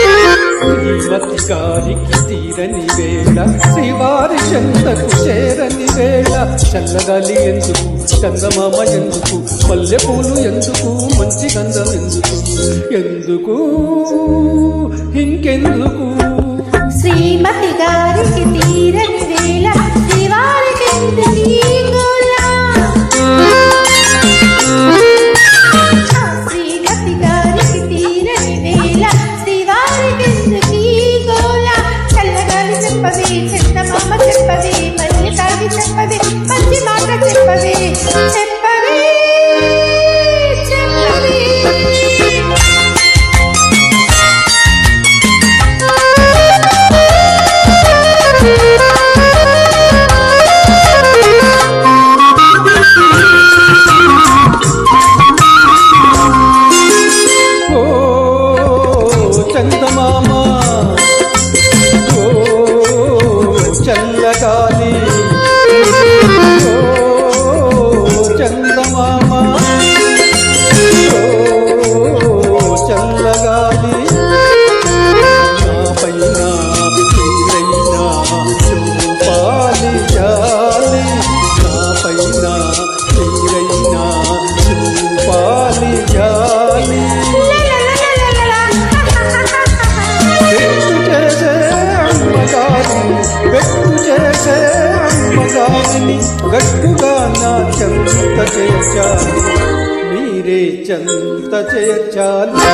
శ్రీమతి గారికి తీరని వేళ శ్రీవారి చెంతకు చేరని వేళ చల్లగాలి ఎందుకు చందమామ ఎందుకు మల్లెపూలు ఎందుకు మంచి గంధం ఎందుకు ఎందుకు ఇంకెందుకు శ్రీమతి గారికి తీరని వేళ శ్రీవారికి శ్రీమతి గారికి తీరని వేళ శ్రీవారికి చల్లగాలి చెప్పవే చందమామ చెప్పవే మల్లె తాగి చెప్పవే మంచి మాట చెప్పవే చెప్పవే చెప్పవే చందమామ ఓ చల్లగాలి ఓ చందమామ ఓ చల్లగాలి నా పైన తీరైనా చూపాలి జాలి నా పైన తీరైనా చూపాలి జాలి గట్టుగా నా చెంత చేర్చాలి మీరే చెంత చేర్చాలి